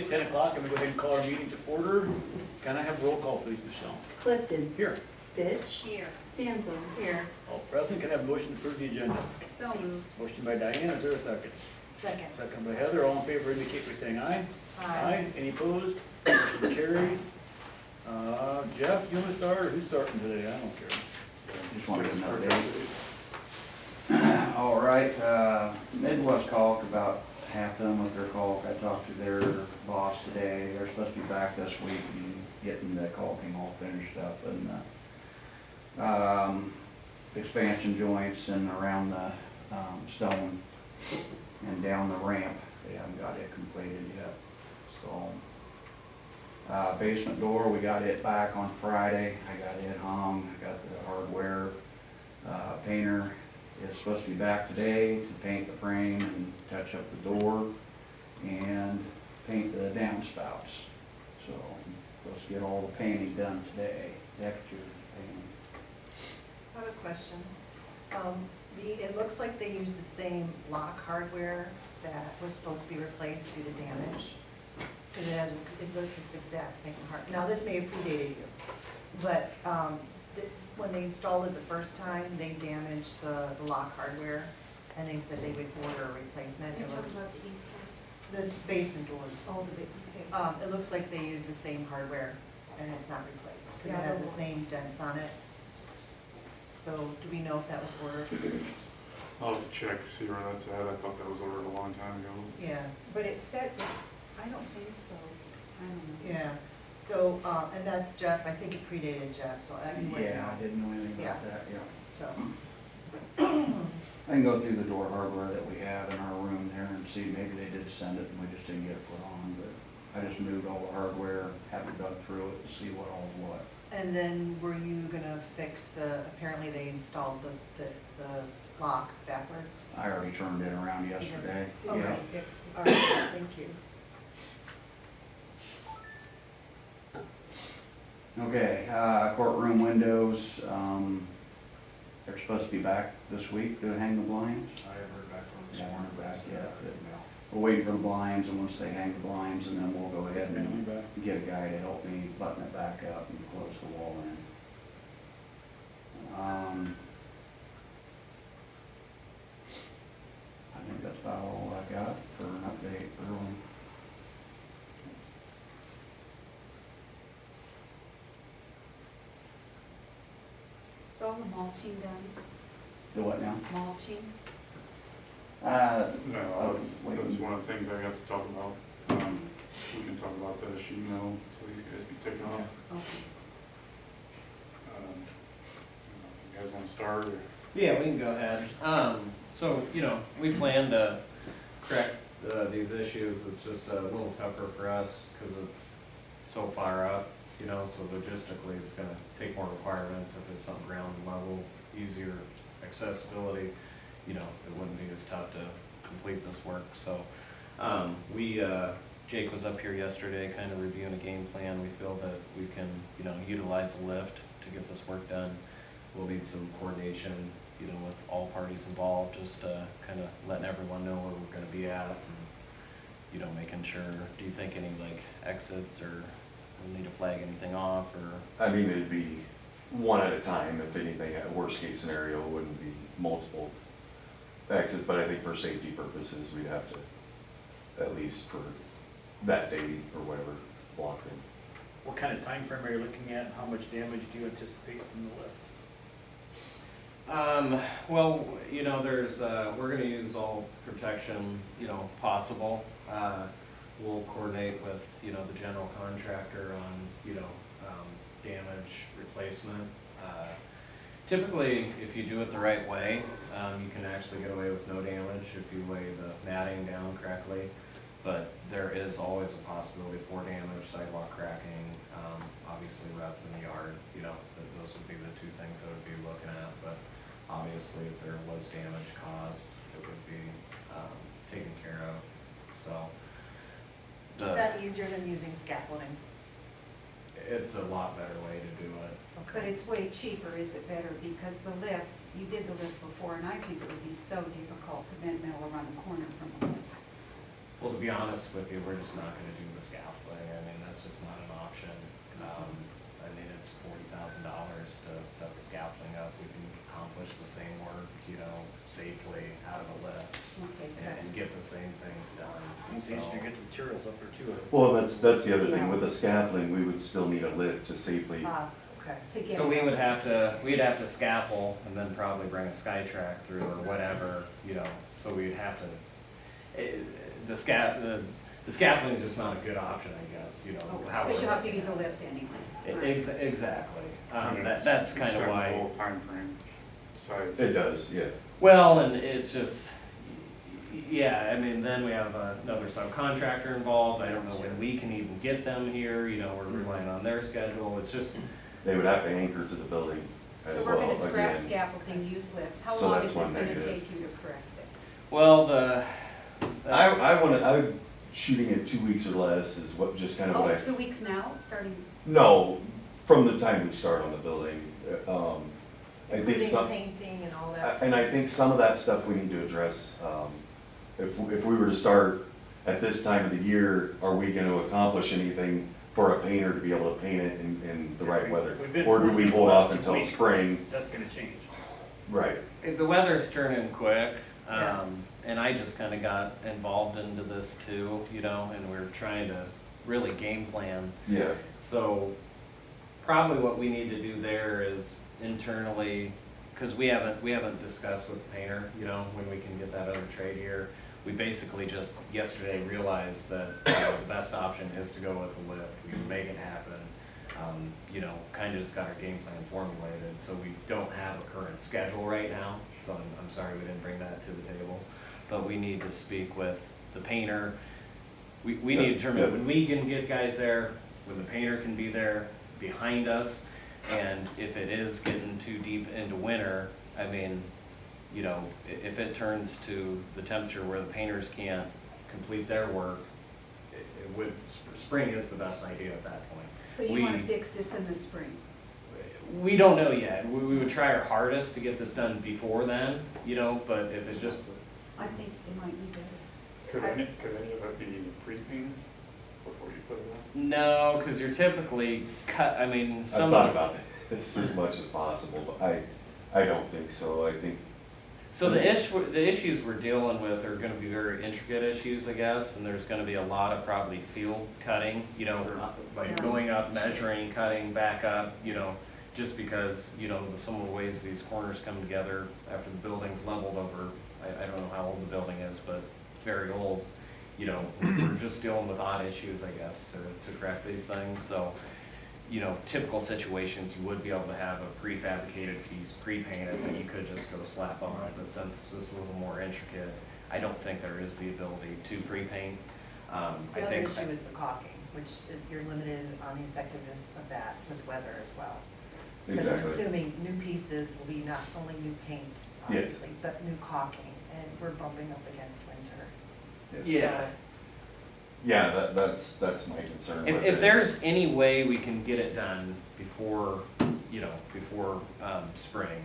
at 10 o'clock, and we go ahead and call our meeting to order. Can I have roll call, please, Michelle? Clifton. Here. Fitch. Here. Stanzel. Here. All present, can I have a motion to approve the agenda? So moved. Motion by Diane, is there a second? Second. Second by Heather, all in favor indicate by saying aye. Aye. Any opposed? Motion carries. Jeff, you want to start, or who's starting today? I don't care. Just wanted to know, Dave. All right, Midwest called about half done with their calls. I talked to their boss today. They're supposed to be back this week and getting the caulking all finished up and expansion joints and around the stone and down the ramp. They haven't got it completed yet. So basement door, we got it back on Friday. I got it hung, I got the hardware. Painter is supposed to be back today to paint the frame and touch up the door and paint the downspouts. So let's get all the painting done today, texture painting. I have a question. It looks like they used the same lock hardware that was supposed to be replaced due to damage. Because it looks the exact same hardware. Now, this may have predated you, but when they installed it the first time, they damaged the lock hardware, and they said they would order a replacement. You're It talking was about the east side? this basement doors. Oh, the big, okay. It looks like they used the same hardware, and it's not replaced, because Yeah, it has the the same dents on it. So, do we know if that was ordered? I'll have to check, see where that's at. I thought that was ordered a long time ago. Yeah. But it said, I don't think so. I don't know. Yeah, so, and that's Jeff, I think it predated Jeff, so I can wait Yeah, now. I didn't know anything about Yeah. that, yeah. So, I can go through the door hardware that we have in our room there and see, maybe they did send it and we just didn't get it put on, but I just moved all the hardware, haven't dug through it to see what all's what. and then were you gonna fix apparently they installed the lock backwards? I already turned it around yesterday. See, Okay. they fixed it. All right, thank you. Okay, courtroom windows, they're supposed to be back this week to hang the blinds. I haven't heard back from them. They weren't back yet, but we're waiting for the blinds, and once they hang the blinds, and then we'll go ahead and get a guy to help me button it back up and close the wall in. I think that's about all I got for an update early. Is all the mulching done? The what now? Mulching? No, that's one of the things I got to talk about. We can talk about the sheet metal, so these guys can take off. Okay. You guys want to start, or? Yeah, we can go ahead. So, we plan to correct these issues. It's just a little tougher for us because it's so far up, so logistically it's gonna take more requirements. If it's on ground level, easier accessibility, it wouldn't be as tough to complete this work. So, Jake was up here yesterday kind of reviewing a game plan. We feel that we can, utilize the lift to get this work done. We'll need some coordination, with all parties involved, just kind of letting everyone know where we're gonna be at and, making sure, do you think any exits or we need to flag anything off or? I mean, it'd be one at a time, if anything, a worst case scenario wouldn't be multiple exits, but I think for safety purposes, we'd have to, at least for that day or whatever, block them. What kind of time frame are you looking at? How much damage do you anticipate from the lift? Well, there's, we're gonna use all protection, possible. We'll coordinate with, the general contractor on, damage replacement. Typically, if you do it the right way, you can actually get away with no damage if you lay the matting down correctly. But there is always a possibility for damage, sidewalk cracking, obviously ruts in the yard, those would be the two things that would be looking at. But obviously, if there was damage caused, it would be taken care of, so. Is that easier than using scaffolding? It's a lot better way to do it. But it's way cheaper, is it better? Because the lift, you did the lift before, and I think it would be so difficult to vent metal around the corner from the lift. Well, to be honest with you, we're just not gonna do the scaffolding, I mean, that's just not an option. I mean, it's $40,000 to set the scaffolding up, we can accomplish the same work, you know, safely out of a lift Okay, and get the same things done. It's easier So- to get the materials up there too. Well, that's the other thing, with the scaffolding, we would still need a lift to safely, Okay. to get. So we'd have to scaffold and then probably bring a Skytrack through or whatever, you know, so we'd have to, the scaffolding is just not a good option, I guess, you know. how Because we're you have to looking use a at it. lift anyway. Exactly, And that's it's kind of got the why, whole timeframe besides. it does, yeah. well, and it's just, yeah, I mean, then we have another subcontractor involved, I don't know when we can even get them here, you know, we're relying on their schedule, it's just, They would have to anchor to the building as So well, we're gonna scrap again. scaffolding, use lifts. How So long that's is this one gonna negative. take you to correct this? well, that's. I'm shooting at 2 weeks or less is what, just kind of what Oh, I. 2 weeks now, starting, No, from the time we start on the building, I think Including some, painting and all that. and I think some of that stuff we need to address. If we were to start at this time of the year, are we gonna accomplish anything for a painter to be able to paint it in the right weather? We've been Or do we fortunate hold the last off 2 until weeks. spring? That's gonna change. Right, The weather's turning quick, Yeah. and I just kinda got involved into this too, you know, and we're trying to really game plan. yeah, So probably what we need to do there is internally, cause we haven't discussed with the painter, you know, when we can get that other trade here. We basically just yesterday realized that, you know, the best option is to go with a lift, we can make it happen. You know, kinda just got our game plan formulated, so we don't have a current schedule right now, so I'm sorry we didn't bring that to the table. But we need to speak with the painter, we need to Yeah. determine when we can get guys there, when the painter can be there behind us. And if it is getting too deep into winter, I mean, you know, if it turns to the temperature where the painters can't complete their work, it would, spring is the best idea at that point. so you wanna We- fix this in the spring? We don't know yet, we would try our hardest to get this done before then, you know, but if it just, I think it might be better. Could any of that be pre-painted before you put it on? no, cause you're typically I mean, I've some thought of about this as much as possible, but I don't think so, I think, So the issues we're dealing with are gonna be very intricate issues, I guess, and there's gonna be a lot of probably field cutting, you know, like Yeah. going up, measuring, cutting, back up, you know, just because, you know, some of the ways these corners come together after the building's leveled over, I don't know how old the building is, but very old, you know, we're just dealing with odd issues, I guess, to correct these things, so, you know, typical situations, you would be able to have a prefabricated piece, pre-painted, that you could just go slap on, but since this is a little more intricate, I don't think there is the ability to pre-paint. I The other think, issue is the caulking, which is, you're limited on the effectiveness of that with weather as well. Because I'm exactly. assuming new pieces will be not only new paint, obviously, but new caulking, and we're bumping up against winter. yeah, Yeah, that's my concern with it. if there's any way we can get it done before, you know, before, spring,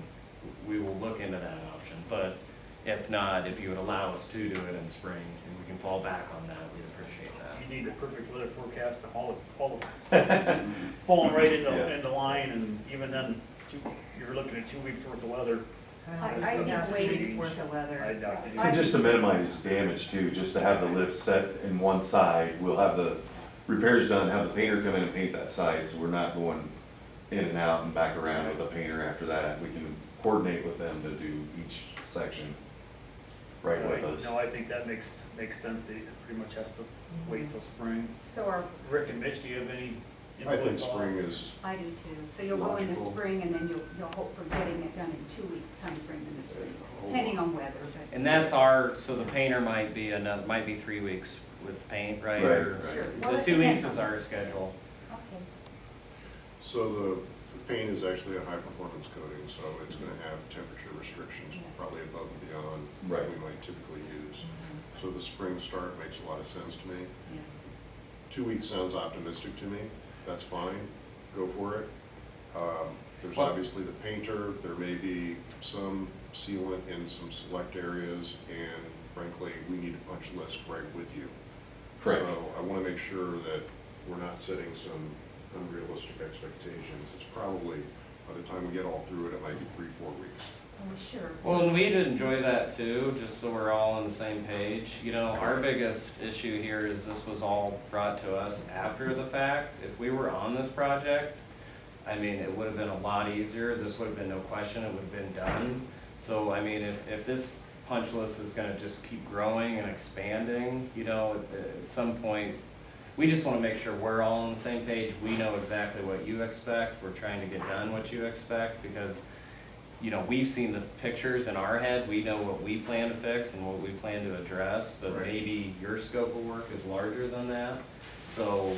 we will look into that option, but if not, if you would allow us to do it in spring, and we can fall back on that, we'd appreciate that. You need a perfect weather forecast and all the stuff just falling right Yeah. into line, and even then, you're looking at 2 weeks worth of weather. I It's think not wait. 2 weeks worth of weather. I doubt it. And just to minimize damage too, just to have the lift set in one side, we'll have the repairs done, have the painter come in and paint that side, so we're not going in and out and back around with the painter after that. We can coordinate with them to do each section right So, with us. No, I think that makes sense, they pretty much has to wait till spring. So our, Rick and Mitch, do you have any I input think spring thoughts? is, I do too, so you'll go in the Logical. spring and then you'll hope for getting it done in 2 weeks timeframe in the spring, depending on weather, but. And that's so the painter might be 3 weeks with paint, right? Right, Or- right. Sure. Well, The it 2 weeks depends is on- our schedule. Okay. so the paint is actually a high-performance coating, so it's gonna have temperature restrictions, Yes. probably above and beyond Right. what we might typically use. So the spring start makes a lot of sense to me. Yeah. 2 weeks sounds optimistic to me, that's fine, go for it. There's Well- obviously the painter, there may be some sealant in some select areas, and frankly, we need a punch list right with you. Correct. So I wanna make sure that we're not setting some unrealistic expectations. It's probably, by the time we get all through it, it might be 3-4 weeks. Oh, sure. Well, and we'd enjoy that too, just so we're all on the same page. You know, our biggest issue here is this was all brought to us after the fact. If we were on this project, I mean, it would have been a lot easier. This would have been no question, it would have been done. So, I mean, if this punch list is gonna just keep growing and expanding, you know, at some point, we just wanna make sure we're all on the same page. We know exactly what you expect. We're trying to get done what you expect because, you know, we've seen the pictures in our head, we know what we plan to fix and what we plan to address, but Right. maybe your scope of work is larger than that. So,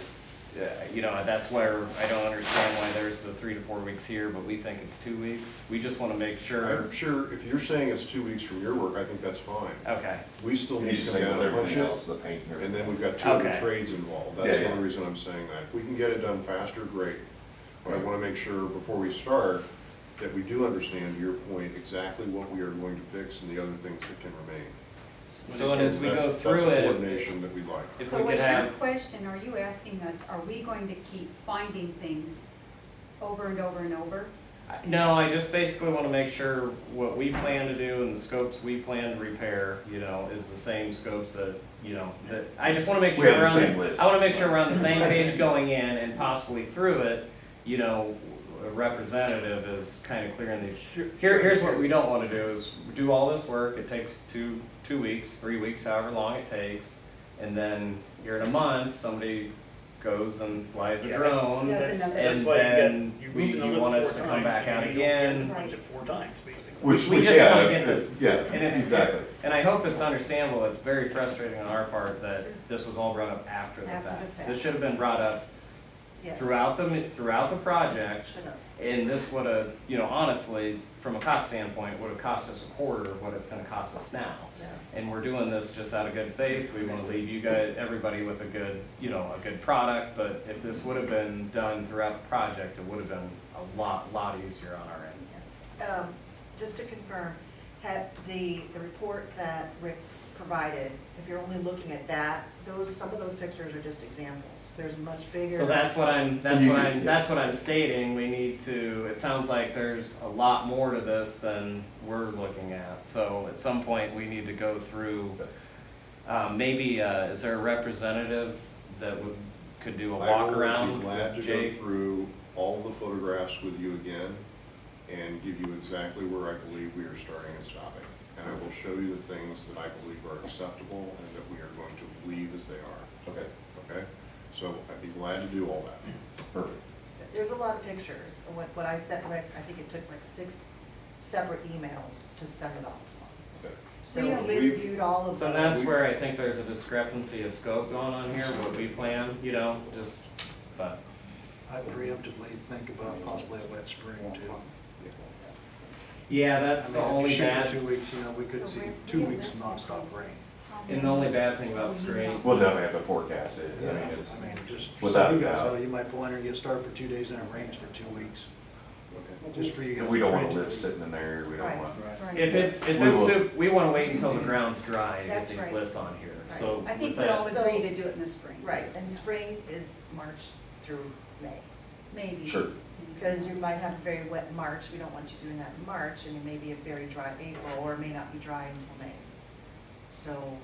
you know, that's where I don't understand why there's the 3 to 4 weeks here, but we think it's 2 weeks. We just wanna make sure, I'm sure, if you're saying it's 2 weeks from your work, I think that's fine. okay, We still need He's to saying come down with and punch everything it, else, the paint and and everything. then we've got 2 other Okay. trades involved. That's the Yeah, only yeah. reason I'm saying that. If we can get it done faster, great. But I wanna make sure before we start, that we do understand, to your point, exactly what we are going to fix and the other things that can remain. so and as we go That's through a it, coordination that we like. if So we could what's your have, question, are you asking us, are we going to keep finding things over and over and over? no, I just basically wanna make sure what we plan to do and the scopes we plan to repair, you know, is the same scopes that, you know, that, I just wanna make We sure have we're the on, same list. I wanna make sure we're on the same page going in and possibly through it, you know, a representative is kinda clearing these. Here's what we don't wanna do is do all this work, it takes two weeks, 3 weeks, however long it takes, and then here in a month, somebody goes and flies a Yeah, that's- drone, Does That's another- that's and why then you're we, moving the you lift want 4 us to come times, back so out you don't get again. to punch it 4 times, basically. Which, We which, just wanna yeah, get this- yeah, and it's- exactly. And I hope it's understandable, it's very frustrating on our part that this was all brought up after the After the fact. fact. This should have been brought up Yes. throughout the project, Should have. and this would have, you know, honestly, from a cost standpoint, would have cost us a quarter of what it's gonna cost us now. Yeah. And we're doing this just out of good faith, we wanna leave you guys, everybody with a good, you know, a good product, but if this would have been done throughout the project, it would have been a lot easier on our end. Yes. Just to confirm, had the report that Rick provided, if you're only looking at that, some of those pictures are just examples. There's much bigger. So that's what I'm stating, we need to, it sounds like there's a lot more to this than we're looking at. So at some point, we need to go through, maybe, is there a representative that could do a walk around I will be glad with to go Jake? through all of the photographs with you again and give you exactly where I believe we are starting and stopping. And I will show you the things that I believe are acceptable and that we are going to leave as they are. Okay, Okay? So I'd be glad to do all that. perfect. There's a lot of pictures. And what I sent Rick, I think it took like 6 separate emails to send it all to him. Okay. So Yeah, we Liz- reviewed all of So those. that's where I think there's a discrepancy of scope going on here, what we plan, you know, just, but. I preemptively think about possibly a wet spring too. Yeah, that's the I mean, only if you shoot bad, for 2 weeks, you know, we could So see Rick, 2 weeks of nonstop rain. and the only bad thing about spring, We'll definitely have to forecast it, I Yeah, mean, it's, I mean, just so without you a guys doubt. know, you might pull in and get started for 2 days and it rains for 2 weeks, Okay. just for you guys. and we don't want to to live sitting in there, we don't Right. want. Right. if we wanna wait until the ground's dry to get That's these right. lifts on here, so. I think with we all that- So- agree to do it in the spring. Right, and spring is March through May. Maybe. Sure. Because you might have a very wet March, we don't want you doing that in March, and it may be a very dry April, or it may not be dry until May. So,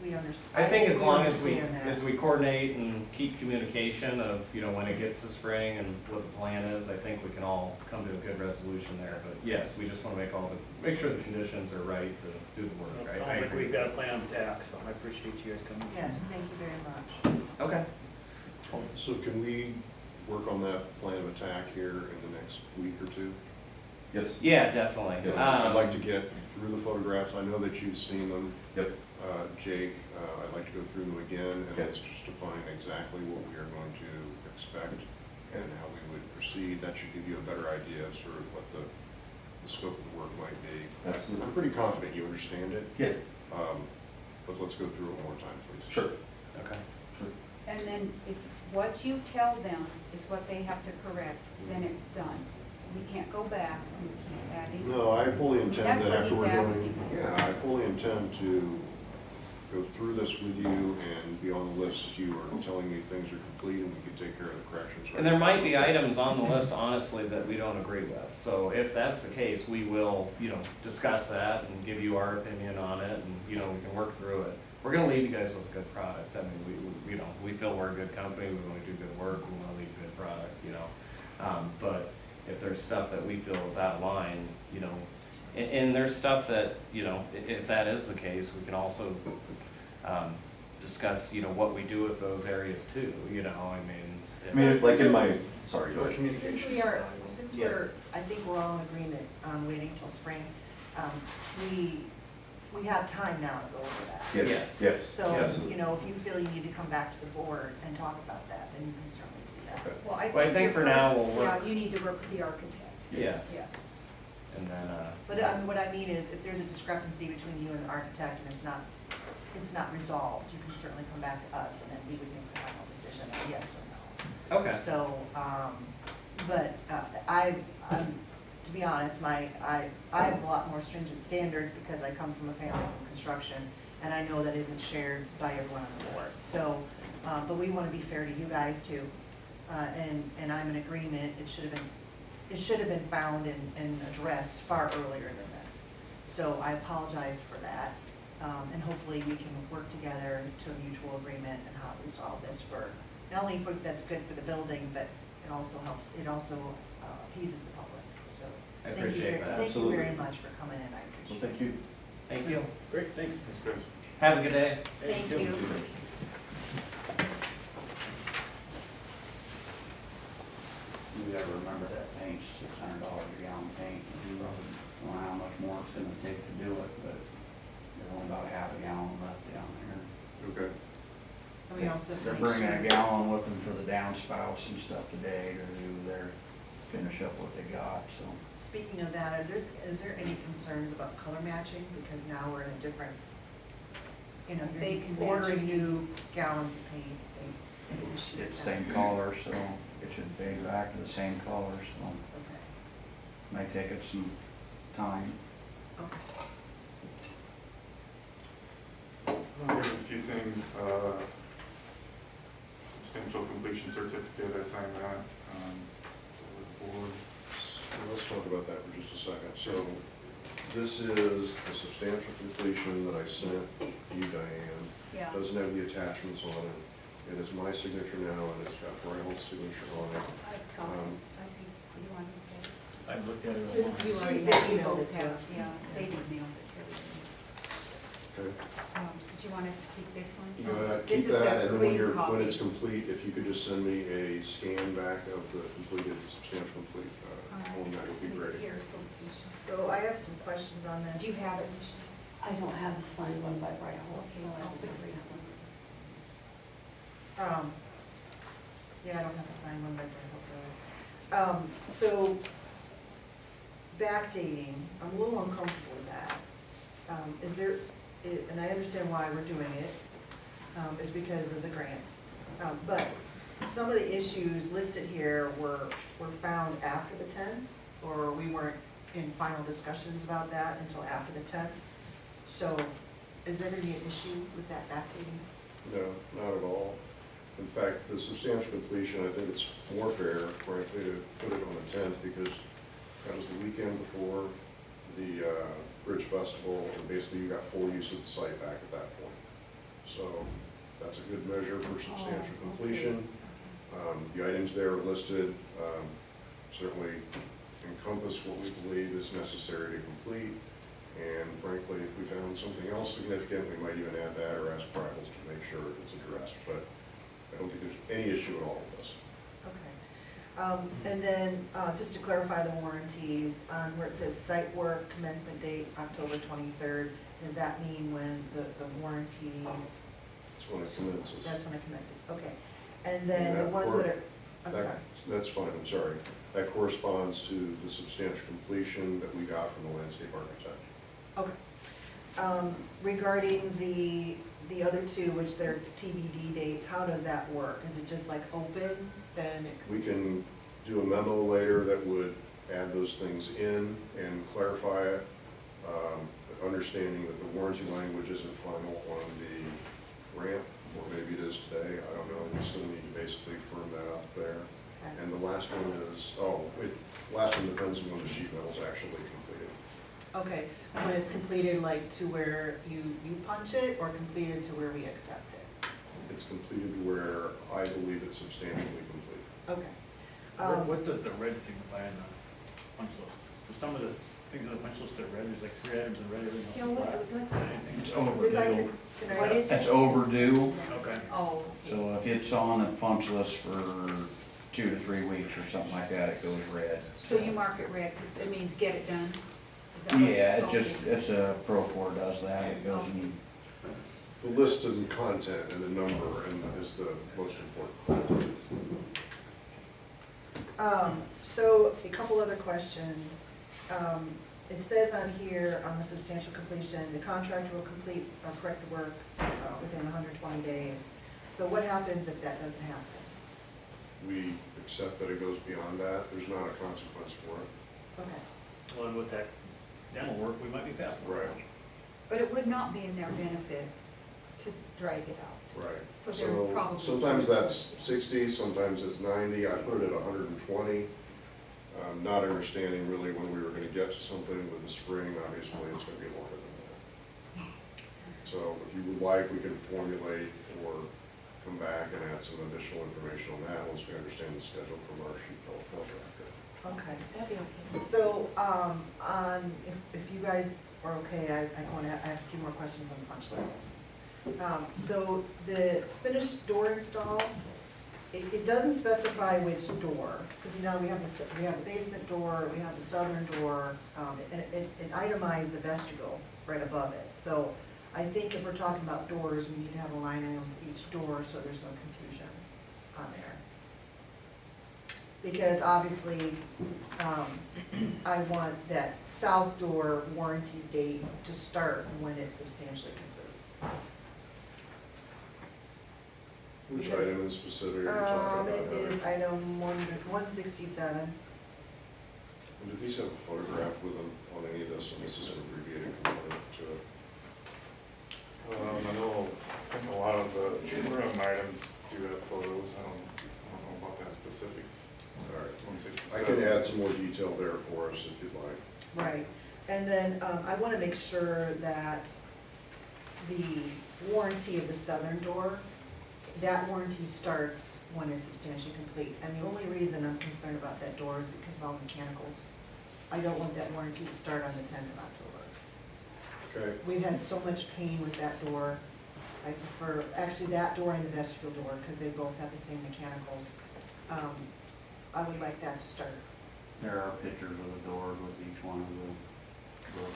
we understand. I think as long as we, understand that. as we coordinate and keep communication of, you know, when it gets to spring and what the plan is, I think we can all come to a good resolution there. But yes, we just wanna make sure the conditions are right to do the work, Well, right? it I sounds like agree. we've got a plan of attack, so I appreciate you guys coming. Yes, thank you very much. Okay. So can we work on that plan of attack here in the next week or two? Yes, Yeah, definitely. Yeah. I'd like to get through the photographs, I know that you've seen them. yep, Jake, I'd like to go through them again, and Okay. let's just define exactly what we are going to expect and how we would proceed. That should give you a better idea of sort of what the scope of the work might be. Absolutely. I'm pretty confident you understand it, yeah, but let's go through it one more time, please. sure, Okay. sure. And then if what you tell them is what they have to correct, then it's done. We can't go back and keep adding. No, I fully intend That's that what after he's we're asking. doing, yeah, I fully intend to go through this with you and be on the list as you are telling me things are complete, and we can take care of the corrections. And there might be items on the list, honestly, that we don't agree with. So if that's the case, we will, discuss that and give you our opinion on it, and, we can work through it. We're gonna leave you guys with a good product. I mean, we feel we're a good company, we wanna do good work, we wanna leave a good product, But if there's stuff that we feel is out of line, and there's stuff that, if that is the case, we can also, discuss, what we do with those areas too, I mean. I mean, it's like in my, sorry, go ahead. Since I think we're all in agreement on waiting till spring, we have time now to go over that. Yes, yes. So, yes. if you feel you need to come back to the board and talk about that, then you can certainly do that. Okay. Well, I Well, I think your for now first- we'll work- Yeah, you need to work with the architect. Yes, Yes. and then, But what I mean is, if there's a discrepancy between you and the architect and it's not resolved, you can certainly come back to us and then we would make the final decision, yes or no. okay. So, to be honest, I have a lot more stringent standards because I come from a family of construction, and I know that isn't shared by everyone on the board. So, but we want to be fair to you guys too, and I'm in agreement. It should have been found and addressed far earlier than this. So I apologize for that, and hopefully we can work together to a mutual agreement and how to resolve this for not only that's good for the building, but it also helps. It also appeases the public. So I appreciate that. Thank you Absolutely. very much for coming in. I Well, appreciate it. thank you. Thank you. Great, thanks. Thanks, guys. Have a good day. Thank too. you. You gotta remember that paint's $600 a gallon paint. You probably don't know how much more it's gonna take to do it, but there's only about a half a gallon left down there. Okay. And we also They're make bringing sure- a gallon with them for the downspouts and stuff today to do finish up what they got, so. Speaking of that, is there any concerns about color matching? Because now we're in a different, They you're can ordering match. new gallons of paint. They issue It's that. the same color, so it should fade back to the same color, so Okay, may take it some time. okay. I'll give a few things, substantial completion certificate, I signed that, with the board. So let's talk about that for just a second. So this is the substantial completion that I sent you, Diane. Yeah. Doesn't have the attachments on it. It is my signature now, and it's got Bryant's signature on it. I've got it. I think you want it. I've looked at it You once. already They emailed both it to have, us. yeah, they did mail it to everybody. Okay? Do you want us to keep this one? You know, This keep is the that, and then when clean when it's copy. complete, if you could just send me a scan back of the completed, substantial complete, All right. one, that would be great. Here's the, Michelle. So I have some questions on this. Do you have it, Michelle? I don't have the signed one by Bright Holt, so Okay, I I'll don't put it read in. them. Yeah, I don't have a signed one by Brent, so backdating, I'm a little uncomfortable with that. Is there, and I understand why we're doing it, is because of the grant. But some of the issues listed here were found after the 10th, or we weren't in final discussions about that until after the 10th. So is there gonna be an issue with that backdating? No, not at all. In fact, the substantial completion, I think it's more fair, frankly, to put it on the 10th, because that was the weekend before the Bridge Festival, and basically you got full use of the site back at that point. So that's a good measure for substantial Oh, okay. completion. The items there are listed, certainly encompass what we believe is necessary to complete. And frankly, if we found something else significant, we might even add that or ask Bridles to make sure it's addressed. But I don't think there's any issue at all with this. Okay. And then, just to clarify the warranties, where it says site work commencement date October 23rd, does that mean when the warranties? That's when it commences. That's when it commences, okay. And then the that ones that are, I'm That- sorry. That's fine, I'm sorry. That corresponds to the substantial completion that we got from the landscape architect. Okay. Regarding the other two, which they're TBD dates, how does that work? Is it just like open, then it? We can do a memo later that would add those things in and clarify it. understanding that the warranty language isn't final on the ramp, or maybe it is today, I don't know, we still need to basically firm that up there. Okay. And the last one is, last one depends on when the sheet metal's actually completed. Okay, when it's completed, like to where you punch it, or completed to where we accept it? It's completed where I believe it's substantially complete. Okay. What does the red signify in the punch list? Because some of the things in the punch list are red, there's like 3 items in red, everything else Yeah, is what- black. what's- Anything It's else? If I overdue. can I- What is it? It's overdue, Okay. Oh. so if it's on a punch list for 2 to 3 weeks or something like that, it goes red. So you mark it red, because it means get it done? Is that what- Yeah, it okay. just, it's a Procore does that, it goes in. The list and content and the number is the most important. So a couple other questions. It says on here, on the substantial completion, the contractor will complete or correct the work within 120 days. So what happens if that doesn't happen? We accept that it goes beyond that, there's not a consequence for it. Okay. Well, and with that dental work, we might be past it. Right. But it would not be in their benefit to drag it out. Right. So they're probably. Sometimes that's 60, sometimes it's 90, I put it at 120. Not understanding really when we were gonna get to something with the spring, obviously it's gonna be longer than that. So if you would like, we can formulate or come back and add some additional information on that once we understand the schedule from our sheet metal contractor. Okay. That'd be okay. So, if you guys are okay, I have a few more questions on the punch list. So the finished door install, it doesn't specify which door, because you know, we have the basement door, we have the southern door, and it itemized the vestibule right above it. So I think if we're talking about doors, we need to have a line item for each door, so there's no confusion on there. Because obviously, I want that south door warranty date to start when it's substantially complete. Which Because- item in specific are you talking about? It Heather? is item 167. And did these have a photograph with them on any of this, and this is an abbreviated component to it? I know, I think a lot of the room items do have photos, I don't know about that specific. All right. 167. I can add some more detail there for us if you'd like. Right. And then I want to make sure that the warranty of the southern door, that warranty starts when it's substantially complete. And the only reason I'm concerned about that door is because of all the mechanicals. I don't want that warranty to start on the 10th of October. Okay. We've had so much pain with that door. I prefer, actually that door and the vestibule door, because they both have the same mechanicals. I would like that to start. There are pictures of the doors with each one of the doors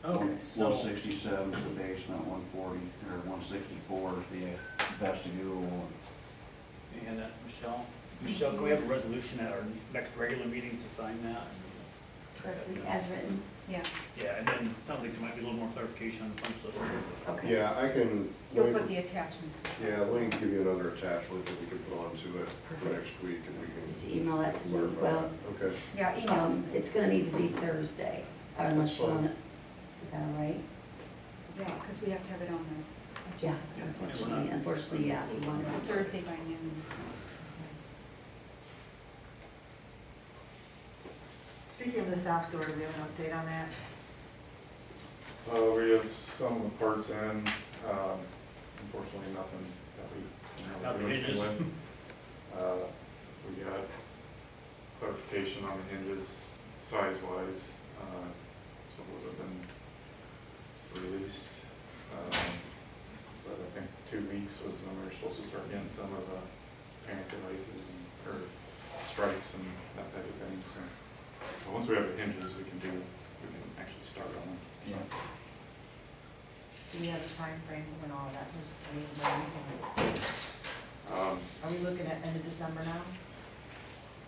Okay, so, 167 is the basement, 140, or 164 is the vestibule. and that's Michelle. Michelle, can we have a resolution at our next regular meeting to sign that? Perfect, as written. Yeah, Yeah, and then something there might be a little more clarification on the punch list. Okay. Yeah, I can, you'll put the attachments. yeah, let me give you another attachment that we can put onto it for next week if we can. Just email that to me. clarify Well, that. Okay. Yeah, email. it's gonna need to be Thursday, unless That's you fine. want it. Is that all right? Yeah, because we have to have it on the Yeah, agenda. unfortunately, yeah. if you want So it. Thursday by noon. Speaking of the south door, do we have an update on that? We have some of the parts in, unfortunately, nothing that we can Not the really do hinges. anything with. We got clarification on the hinges size-wise, so those have been released. But I think 2 weeks was when we were supposed to start getting some of the panic devices and, or strikes and that type of thing, so. But once we have the hinges, we can actually start on them. So, Yeah. Do we have a time frame when all of that was, when are we looking at end of December now?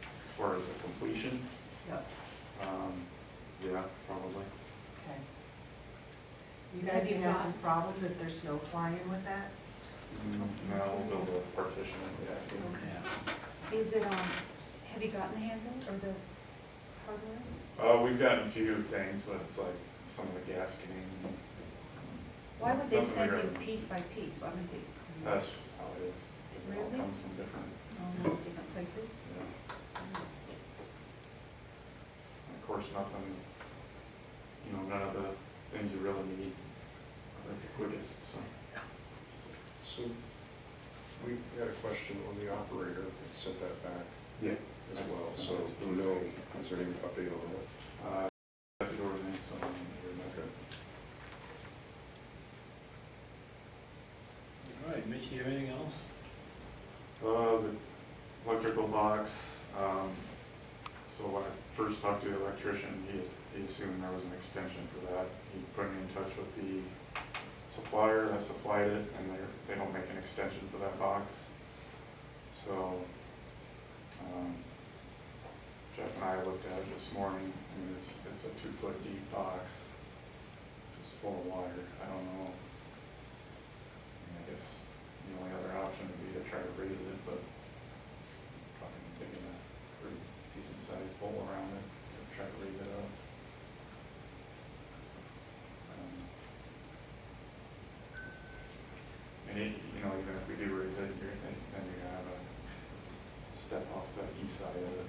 As far as the completion, Yep. yeah, probably. Okay. You So guys have you can have got- some problems if there's snow flying with that? Now we'll build a partition in the attic. Yeah. Is it, have you gotten the handle or the hardware? We've gotten a few things, but it's like, some of the gasketing. Why would they Nothing send you really- piece by piece? Why wouldn't they? That's just how it is, because it all Really? comes from different, Different places? you know. And of course, nothing, you know, none of the things you really need are the quickest, so. So, we had a question on the operator, and sent that back Yeah. as well, so do we know, is there any update on that? I have to go to the next one. Okay. All right, Mitch, do you have anything else? The electrical box, so when I first talked to the electrician, he assumed there was an extension for that. He put me in touch with the supplier that supplied it, and they don't make an extension for that box. So, Jeff and I looked at it this morning, and it's a 2-foot deep box, just full of wire. I don't know. I guess the only other option would be to try to raise it, but probably digging a pretty decent sized hole around it, to try to raise it up. And it, you know, even if we do raise it, then you're gonna have a step off the east side of it.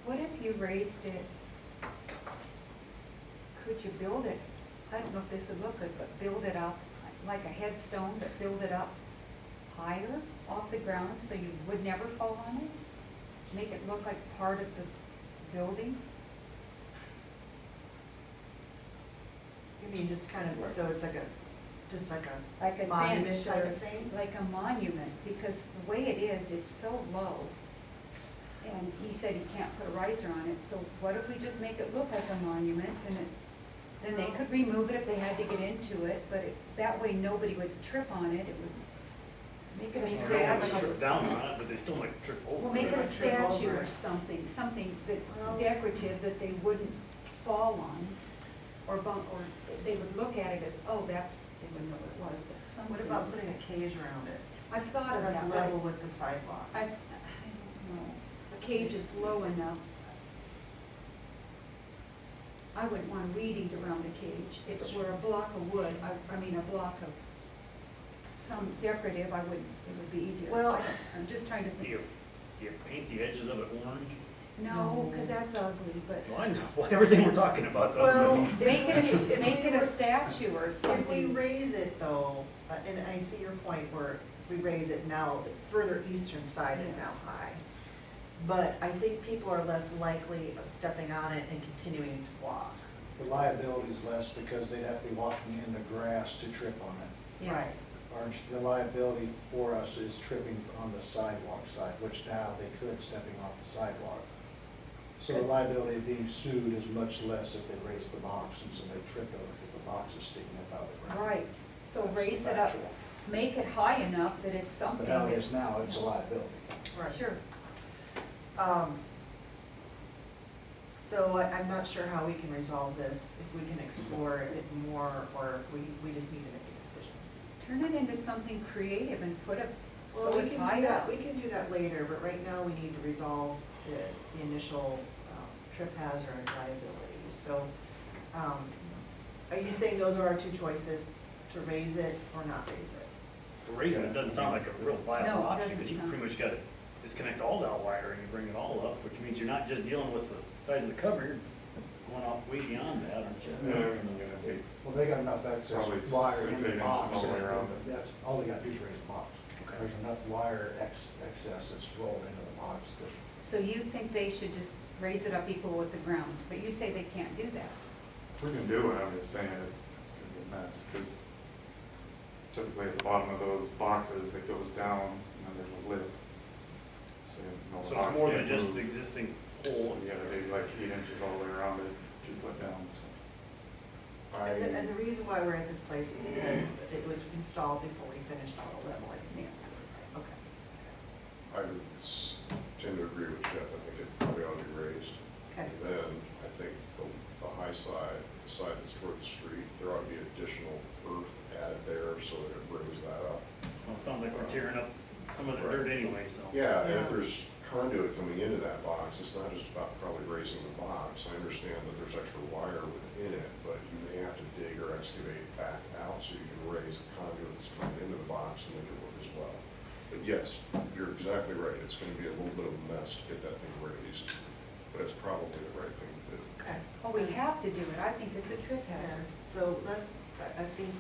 What if you raised it, could you build it, I don't know if this would look good, but build it up like a headstone, but build it up higher off the ground so you would never fall on it? Make it look like part of the building? You mean just kind of, so it's like just like a Like a monument bench, type like of a, thing? like a monument, because the way it is, it's so low. And he said he can't put a riser on it, so what if we just make it look like a monument, and then they could remove it if they had to get into it, but that way nobody would trip on it, it would make it a They statue. trip down on it, but they still might trip over. Well, make it a They might trip statue over or it. something that's Well- decorative that they wouldn't fall on, or bump, or they would look at it as, oh, that's, they wouldn't know what it was, but something. What about putting a cage around it? I've thought of that. That's but level with the sidewalk. I don't know, the cage is low enough. I wouldn't want weeding around the cage. If it were a block of wood, I mean, a block of some decorative, I wouldn't, it would be easier. Well- I'm just trying to Do think. you paint the edges of it orange? No, because that's ugly, but Well, I know, well, everything we're talking about, so. Well, make if it we a statue or If we something. raise it though, and I see your point where if we raise it now, the further eastern side is now Yes. high. But I think people are less likely of stepping on it and continuing to walk. The liability is less because they'd have to be walking in the grass to trip on it. Yes. The liability for us is tripping on the sidewalk side, which now they could stepping off the sidewalk. So the liability of being sued is much less if they raise the box and somebody tripped over because the box is sticking up out of the ground. Right, so That's raise it up, factual. make it high enough that it's something. But how it that- is now, it's a liability. Sure. So I'm not sure how we can resolve this, if we can explore it more, or if we just need to make a decision. Turn it into something creative and put it, Well, so we it's can high do that, up. we can do that later, but right now we need to resolve the initial trip hazard and liability. So, are you saying those are our two choices, to raise it or not raise it? Raising it doesn't sound like a real No, viable it option, doesn't because you sound- pretty much gotta disconnect all that wire and you bring it all up, which means you're not just dealing with the size of the cover, you're going off way beyond that, aren't you? Yeah, I mean, you're gonna be, Well, they got enough excess Probably wire in 6, 8 the inches box. all the way around it. That's, all they got to do is raise the box. Okay. There's enough wire excess that's rolled into the box that. So you think they should just raise it up equal with the ground, but you say they can't do that. we can do it, I'm just saying it's gonna be a mess, because typically at the bottom of those boxes, it goes down, and then there's a lift. So, you know, the So box it's more than can't just move. the existing So hole. you gotta dig like 8 inches all the way around it, 2 foot down, so. And the reason why we're at this place is because it was installed before we finished all the leveling. Yes. Okay. I would tend to agree with Jeff, I think it probably ought to be raised. Okay. And then, I think the high side, the side that's toward the street, there ought to be additional earth added there so that it brings that up. Well, it sounds like we're tearing up some of the dirt anyway, so. Yeah, and Yeah. if there's conduit coming into that box, it's not just about probably raising the box. I understand that there's extra wire within it, but you may have to dig or excavate back out so you can raise the conduit that's coming into the box and make it work as well. But yes, you're exactly right, it's gonna be a little bit of a mess to get that thing raised, but it's probably the right thing to do. Okay. Well, we have to do it, I think it's a trip Yeah, hazard. so I think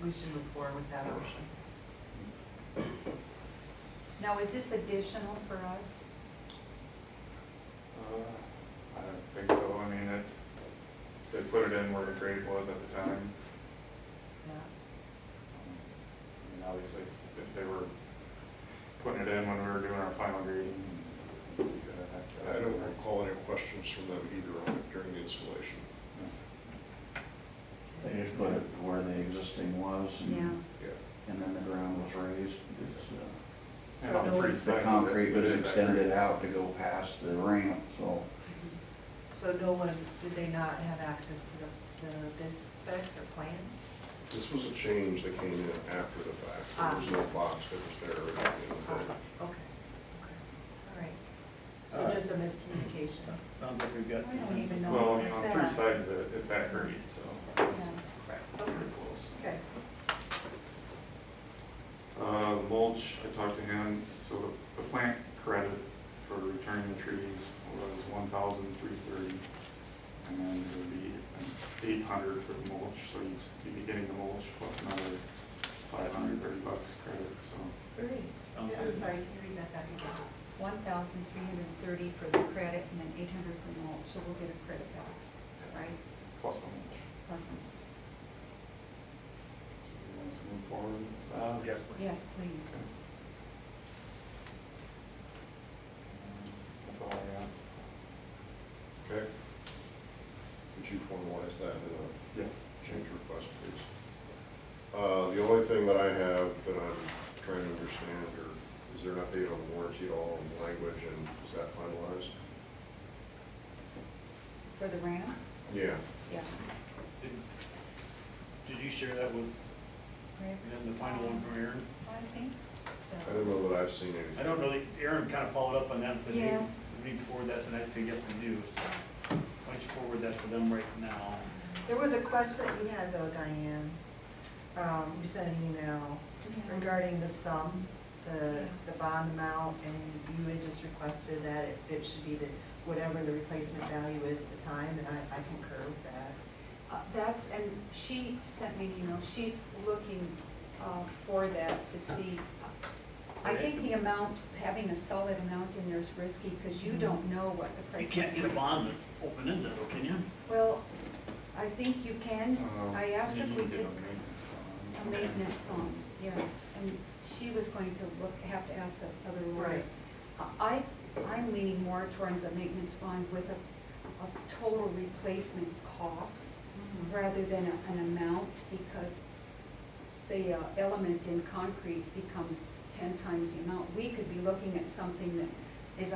we should move forward with that option. Now, is this additional for us? I don't think so, I mean, they put it in where the grade was at the time. Yeah. I mean, obviously, if they were putting it in when we were doing our final grading, we could have had to. I don't recall any questions from them either on it during the installation. They just put it where the existing was, Yeah. and Yeah. and then the ground was raised. It's, And on the So free no- side the of it, concrete it was is that extended grade. out to go past the ramp, so. So no one, did they not have access to the bid specs or plans? This was a change that came in after the fact. There was no box that was there originally in the bid. Okay, all right. So Alright. just a miscommunication. Sounds like we've got I don't even consensus. know. Well, I mean, What's on three that? sides of it, it's at grade, so Yeah. it's Right, pretty okay, close. okay. Mulch, I talked to him, so the plant credit for returning the trees was $1,330. And then it would be $800 for the mulch, so you'd be getting the mulch plus another $530 credit, so. Great. Sounds I'm good. sorry, can you read that back again? 1,330 for the credit and then 800 for mulch, so we'll get a credit back, right? Plus the mulch. Plus the So you want us to move forward? Yes, please. Yes, please. That's all I got. Okay. Would you formalize that in a Yeah. change request, please? The only thing that I have that I'm trying to understand, or is there an update on the warranty at all in language, and is that finalized? For the ramps? Yeah. Yeah. Did you share that with, and the final one from Aaron? I think I don't so. know that I've seen anything. I don't know, Aaron kind of followed up on that and said, hey, Yes. we need to forward that, and I said, yes, we do. So why don't you forward that to them right now? There was a question that you had though, Diane. You sent an email regarding the sum, the bond amount, and you had just requested that it should be whatever the replacement value is at the time, and I concur with that. That's, and she sent me an email, she's looking for that to see. I think the amount, having a solid amount in there is risky, because you don't know what the You price. can't get a bond that's open-ended, though, can you? Well, I think you can, I asked her if You we can could, get a maintenance a bond. maintenance bond, yeah, and she was going to have to ask the other lawyer. Right. I'm leaning more towards a maintenance bond with a total replacement cost rather than an amount, because say a element in concrete becomes 10 times the amount. We could be looking at something that is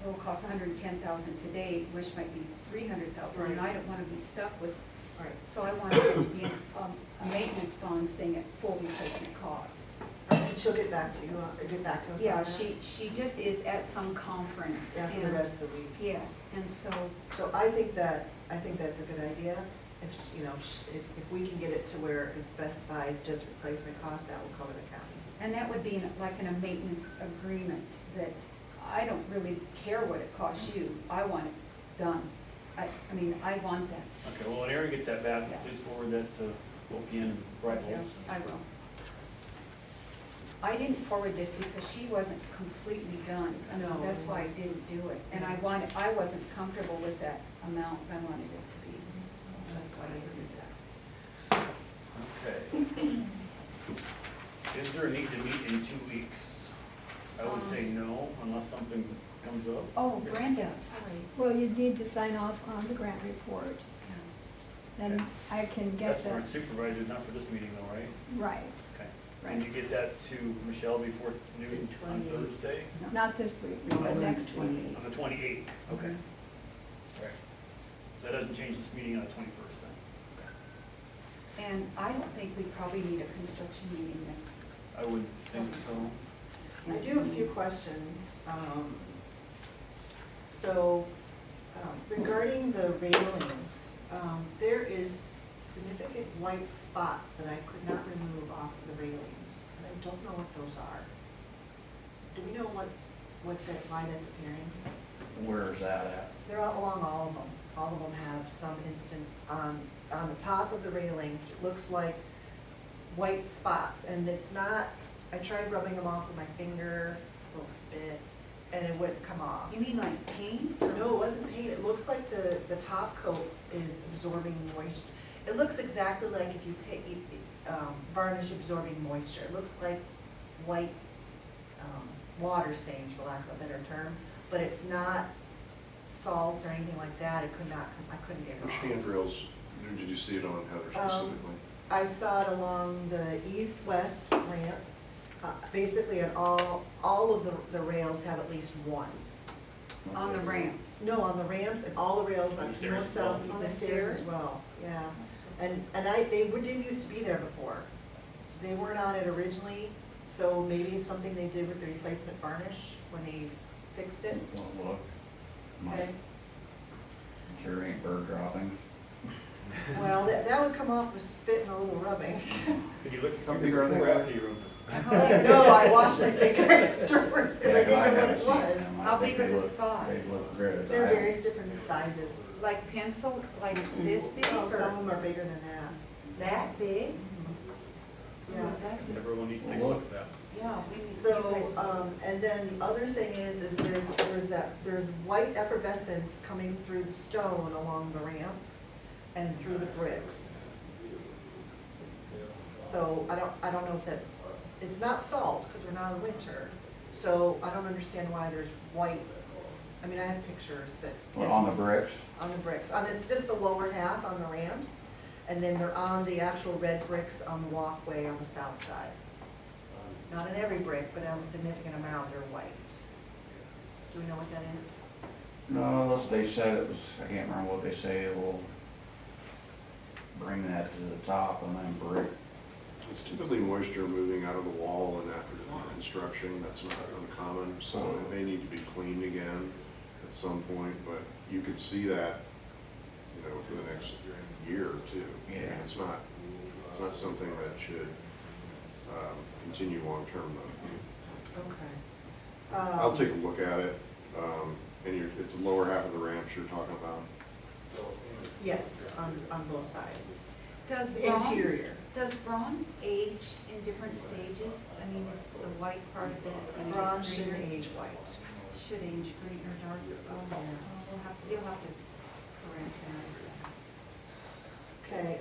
will cost $110,000 today, which might be $300,000, and I Right. don't wanna be stuck with, Right. so I wanted it to be a maintenance bond saying at full replacement cost. And she'll get back to you, get back to us on Yeah, that? she just is at some conference. Yeah, for the and- rest of the week. Yes, and so, So I think that's a good idea. If, if we can get it to where it specifies just replacement cost, that will cover the county. and that would be like in a maintenance agreement, that I don't really care what it costs you, I want it done. I mean, I want that. Okay, well, when Aaron gets that back, Yeah. please forward that to OPN and Bright Bolts. I will. I didn't forward this because she wasn't completely done. I mean, No. that's why I didn't do it. And I wasn't comfortable with that amount I wanted it to be. So that's why I did that. Okay. Is there a need to meet in 2 weeks? I would say no, unless something comes up. Oh, Brenda, sorry. Well, you need to sign off on the grant report, then Okay. I can get That's for the, supervisors, not for this meeting though, right? right, Okay. right. Can you get that to Michelle before noon on 28th. Thursday? Not this week, No, but on the next week. 28th. On the 28th, okay. All right. So that doesn't change this meeting on the 21st then? And I don't think we probably need a construction meeting next. I would think so. I do have a few questions. So regarding the railings, there is significant white spots that I could not remove off of the railings. And I don't know what those are. Do we know why that's appearing? Where is that at? They're all along all of them. All of them have some instance on the top of the railings. It looks like white spots, and it's not, I tried rubbing them off with my finger, a little spit, and it wouldn't come off. You mean like paint? No, it wasn't paint. It looks like the top coat is absorbing moisture. It looks exactly like if you varnish absorbing moisture. It looks like white water stains, for lack of a better term, but it's not salt or anything like that. I couldn't get it Which off. handrails, did you see it on, Heather, specifically? I saw it along the east-west ramp. Basically, on all of the rails have at least one. On the ramps? No, on the ramps and all the rails on On the north, stairs as south, well? On the the stairs as stairs? well, yeah. And they didn't used to be there before. They weren't on it originally, so maybe it's something they did with the replacement varnish when they fixed it. Won't look. Okay. Sure ain't bird droppings. Well, that would come off with spit and a little rubbing. Did you look How big are they? before or after you removed them? No, I washed my finger afterwards, because I Yeah, didn't know what haven't it seen was. them. I How think big are they the look- spots? They look good. They're I- various different sizes. Like pencil, like this big Oh, some of or them are bigger than that. that big? Yeah. Oh, that's, Everyone needs to take a look at that. yeah, we need, you So, guys. and then the other thing is there's white effervescence coming through the stone along the ramp and through the bricks. So I don't know if it's not salt, because we're not in winter, so I don't understand why there's white, I mean, I have pictures, but. Well, on the bricks, On the bricks, it's just the lower half on the ramps, and then they're on the actual red bricks on the walkway on the south side. Not in every brick, but on a significant amount, they're white. Do we know what that is? no, they said it was, I can't remember what they say, we'll bring that to the top and then brick. It's typically moisture moving out of the wall and after the construction, that's not uncommon, so it may need to be cleaned again at some point, but you could see that, you know, for the next year or two. Yeah. It's not something that should continue long-term though. Okay. I'll take a look at it, and it's the lower half of the ramps you're talking about. Yes, on both sides. Does The bronze, interior. does bronze age in different stages? I mean, is the white part of it is gonna get greener? Bronze should age white. Should age green or darker, oh, you'll have to correct that, I guess. Okay,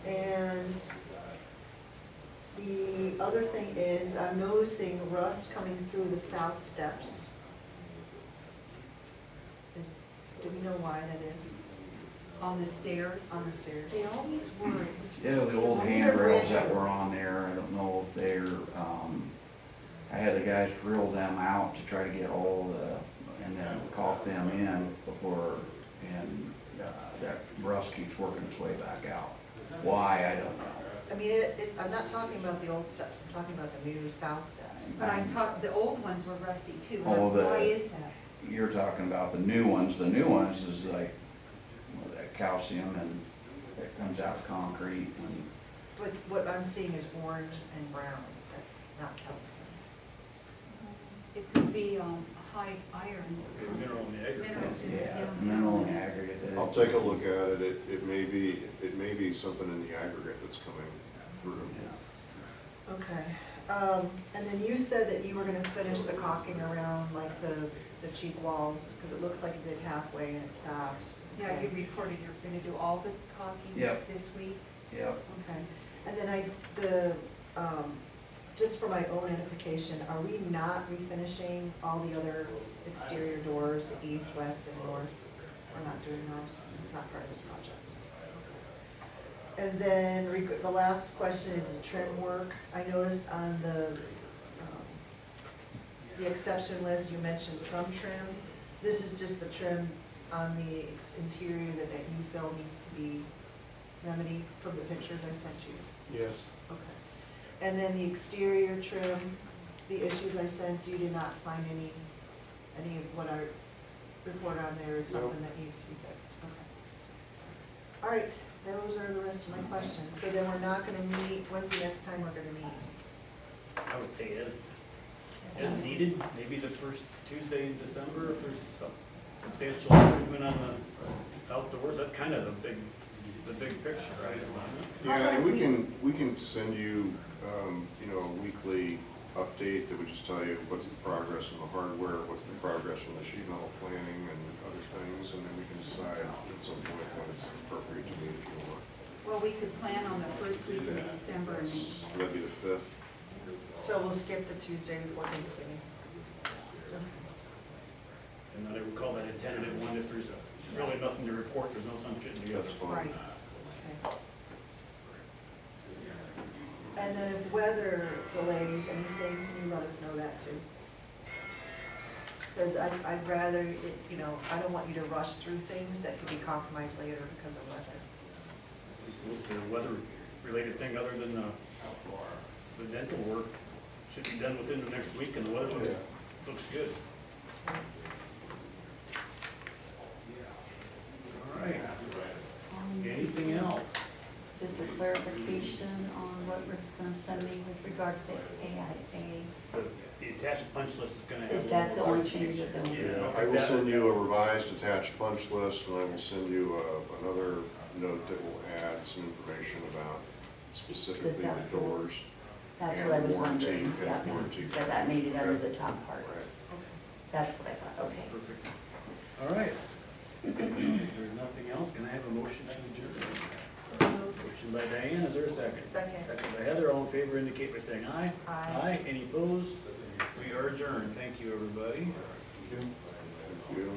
and the other thing is, I'm noticing rust coming through the south steps. Do we know why that is? On the stairs? On the stairs? They always were, it was Yeah, rusty. the old These are handrails brand that new. were on there, I don't know if they're, I had the guys drill them out to try to get all the, and then caulk them in before, and that rust keeps working its way back out. Why, I don't know. I mean, I'm not talking about the old steps, I'm talking about the new south steps. But I'm the old ones were rusty too. Oh, Why is that? You're talking about the new ones is like, well, that calcium and it comes out of concrete and. But what I'm seeing is orange and brown, that's not calcium. It could be, high iron. Mineral in the aggregate. Minerals. Yeah, mineral in aggregate. I'll take a look at it, it may be something in the aggregate that's coming through. Yeah. Okay, and then you said that you were gonna finish the caulking around like the cheek walls, because it looks like it did halfway and it stopped. Yeah, you reported you're gonna do all the caulking Yep. this week? Yep. Okay, and then just for my own edification, are we not refinishing all the other exterior doors, the east, west, and north? We're not doing those, it's not part of this project. And then the last question is the trim work. I noticed on the exception list, you mentioned some trim. This is just the trim on the interior that you feel needs to be remedied from the pictures I sent you? Yes. Okay. And then the exterior trim, the issues I sent, you did not find any of what I report on there is something that needs to be fixed, okay. All right, those are the rest of my questions. So then we're not gonna meet, when's the next time we're gonna meet? I would say as needed, maybe the first Tuesday in December, if there's some substantial improvement on the outdoors, that's kind of the big picture, right? Yeah, and we can send you, a weekly update that would just tell you what's the progress on the hardware, what's the progress on the sheet metal planning and other things, and then we can decide at some point when it's appropriate to meet if you want. Well, we could plan on the first week of December and meet. That'd be the 5th. So we'll skip the Tuesday before Thanksgiving. And I would call that a tentative one, if there's really nothing to report, there's no sense getting together. That's fine. Right, okay. And then if weather delays anything, can you let us know that too? Because I'd rather, I don't want you to rush through things that could be compromised later because of weather. Was there a weather-related thing other than the dental work? Should be done within the next week, and the weather looks good. All right. Anything else? Just a clarification on what Rick's gonna send me with regard to the AIA. The attached punch list is gonna have. Is that the only change that they'll do? Yeah, I will send you a revised attached punch list, and I will send you another note that will add some information about specifically the south door. doors. That's and what I was warranty wondering, and yeah, warranty. that made it under the top part. Right. That's what I thought, okay. Perfect. All right. If there's nothing else, can I have a motion to adjourn? Motion by Diane, is there a second? Second. Second by Heather, all in favor indicate by saying aye. Aye. Any opposed? We are adjourned. Thank you, everybody. Thank you.